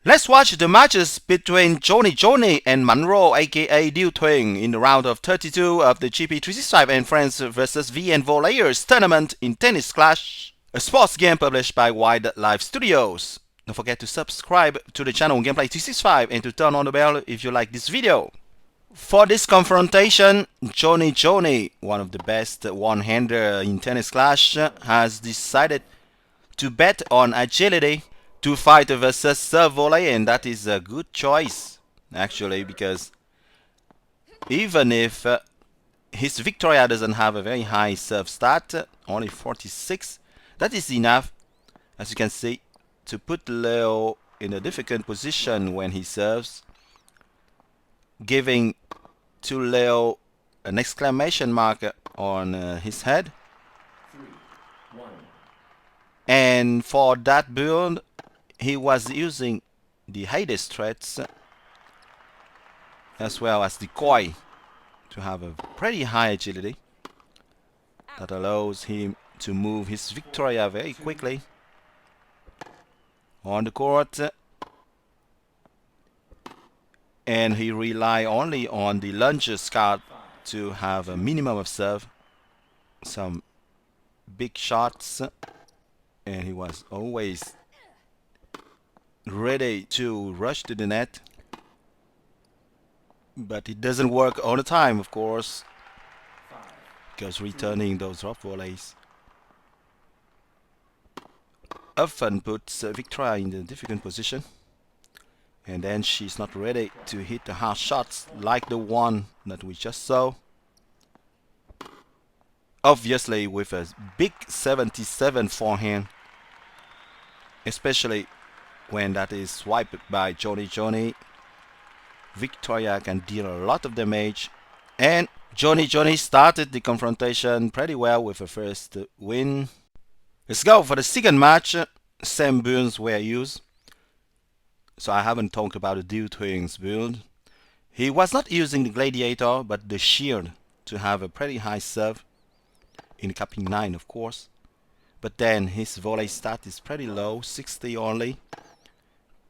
Let's watch the matches between Xhonixhoni and Monroe, aka DieuThuyen, in the round of 32 of the GP365 and Friends vs. VN Volleyers tournament in Tennis Clash, a sports game published by Wildlife Studios. Don't forget to subscribe to the channel Gameplay 365 and to turn on the bell if you like this video. For this confrontation, Xhonixhoni, one of the best one-hander in Tennis Clash, has decided to bet on agility to fight versus serve volley, and that is a good choice actually, because even if his Victoria doesn't have a very high serve stat, only 46, that is enough, as you can see, to put Leo in a difficult position when he serves, giving to Leo an exclamation mark on his head. And for that build, he was using the Hades threats as well as decoy to have a pretty high agility that allows him to move his Victoria very quickly on the court, and he rely only on the lunges card to have a minimum of serve, some big shots, and he was always ready to rush to the net. But it doesn't work all the time, of course, because returning those drop volleys often puts Victoria in a difficult position, and then she's not ready to hit the hard shots like the one that we just saw. Obviously with a big 77 forehand, especially when that is swiped by Xhonixhoni, Victoria can deal a lot of damage, and Xhonixhoni started the confrontation pretty well with a first win. Let's go for the second match. Same builds were used, so I haven't talked about the DieuThuyen's build. He was not using the Gladiator but the Shield to have a pretty high serve in capping 9, of course, but then his volley stat is pretty low, 60 only,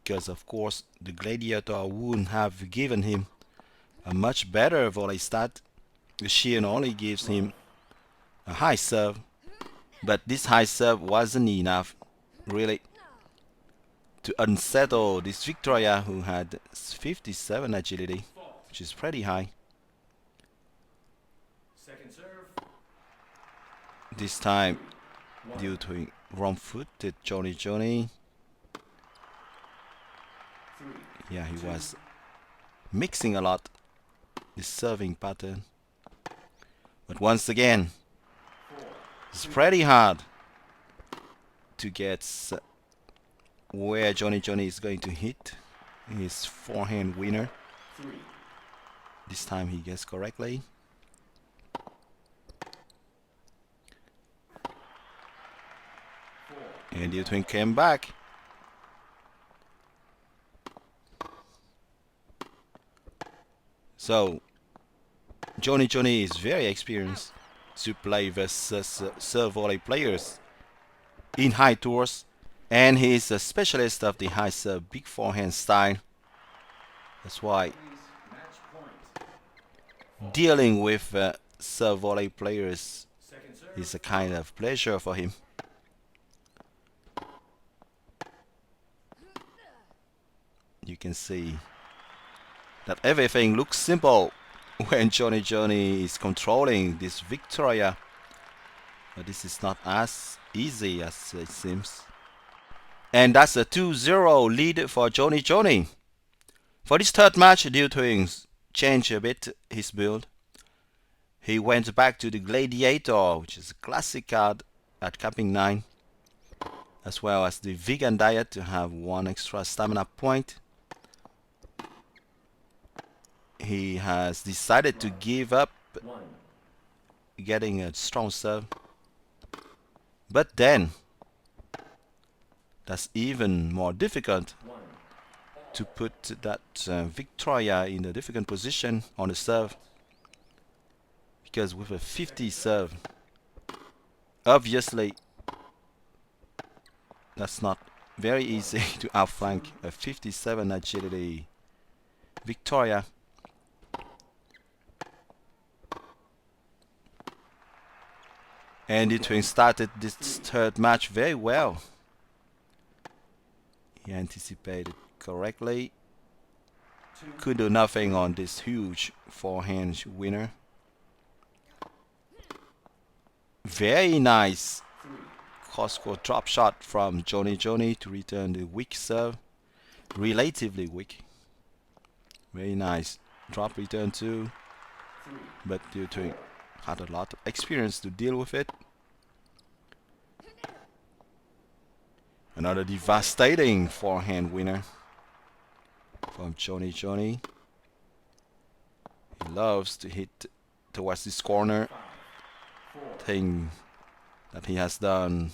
because of course the Gladiator wouldn't have given him a much better volley stat. The Shield only gives him a high serve, but this high serve wasn't enough really to unsettle this Victoria, who had 57 agility, which is pretty high. This time due to wrong-footed Xhonixhoni. Yeah, he was mixing a lot this serving pattern, but once again it's pretty hard to get where Xhonixhoni is going to hit his forehand winner. This time he guessed correctly. And DieuThuyen came back. So Xhonixhoni is very experienced to play versus serve volley players in high tours, and he is a specialist of the high serve big forehand style. That's why dealing with serve volley players is a kind of pleasure for him. You can see that everything looks simple when Xhonixhoni is controlling this Victoria, but this is not as easy as it seems. And that's a 2-0 lead for Xhonixhoni. For this third match, DieuThuyen changed a bit his build. He went back to the Gladiator, which is a classic card at capping 9, as well as the vegan diet to have 1 extra stamina point. He has decided to give up getting a strong serve, but then that's even more difficult to put that Victoria in a difficult position on the serve, because with a 50 serve, obviously that's not Very easy to outflank a 57 agility Victoria. And DieuThuyen started this third match very well. He anticipated correctly. Could do nothing on this huge forehand winner. Very nice cross-court drop shot from Xhonixhoni to return the weak serve. Relatively weak. Very nice drop return too. But DieuThuyen had a lot of experience to deal with it. Another devastating forehand winner from Xhonixhoni. He loves to hit towards this corner. Thing that he has done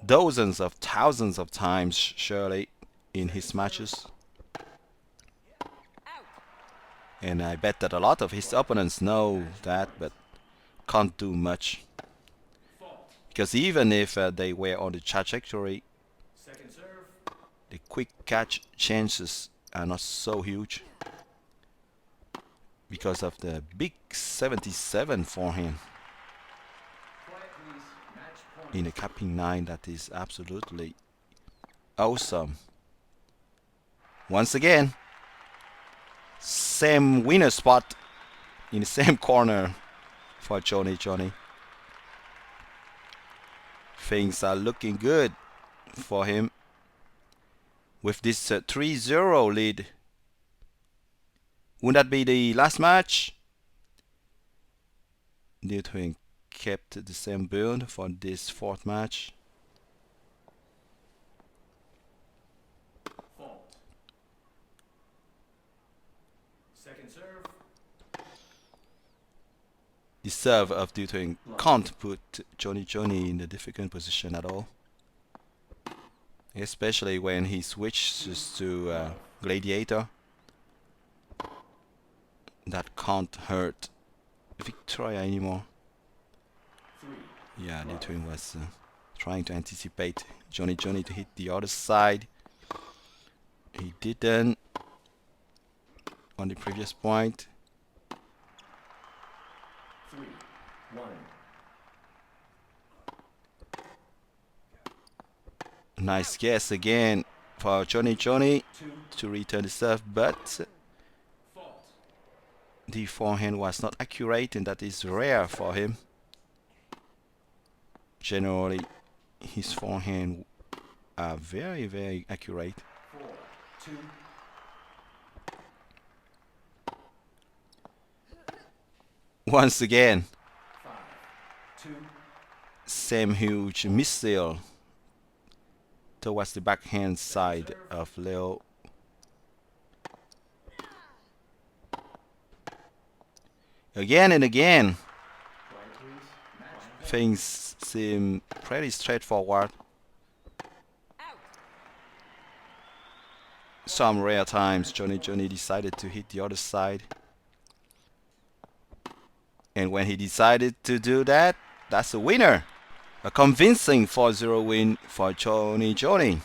dozens of thousands of times surely in his matches. And I bet that a lot of his opponents know that, but can't do much. Because even if they were on the trajectory, the quick catch chances are not so huge because of the big 77 forehand in a capping 9. That is absolutely awesome. Once again, same winner spot in the same corner for Xhonixhoni. Things are looking good for him with this 3-0 lead. Would that be the last match? DieuThuyen kept the same build for this fourth match. Second serve. The serve of DieuThuyen can't put Xhonixhoni in a difficult position at all. Especially when he switches to Gladiator. That can't hurt Victoria anymore. Yeah, DieuThuyen was trying to anticipate Xhonixhoni to hit the other side. He didn't on the previous point. 3-1. Nice guess again for Xhonixhoni to return the serve, but the forehand was not accurate, and that is rare for him. Generally, his forehand are very, very accurate. 4-2. Once again, 5-2. same huge missile towards the backhand side of Leo. Again and again, things seem pretty straightforward. Some rare times Xhonixhoni decided to hit the other side. And when he decided to do that, that's a winner. A convincing 4-0 win for Xhonixhoni.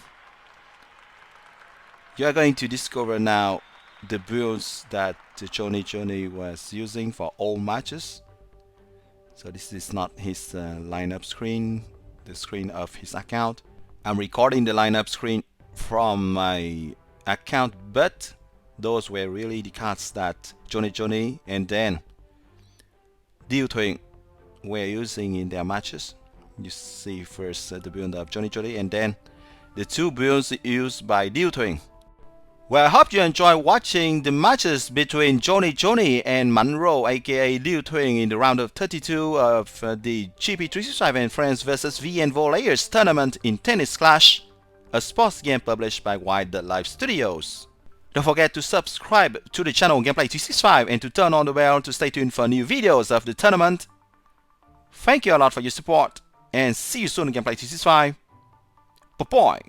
You are going to discover now the builds that Xhonixhoni was using for all matches. So this is not his lineup screen, the screen of his account. I'm recording the lineup screen from my account, but those were really the cards that Xhonixhoni and then DieuThuyen were using in their matches. You see first the build of Xhonixhoni and then the two builds used by DieuThuyen. Well, I hope you enjoy watching the matches between Xhonixhoni and Monroe, aka DieuThuyen, in the round of 32 of the GP365 and Friends vs VN Volleyers tournament in Tennis Clash, a sports game published by White Live Studios. Don't forget to subscribe to the channel Gameplay365 and to turn on the bell to stay tuned for new videos of the tournament. Thank you a lot for your support, and see you soon in Gameplay365. Bye-bye.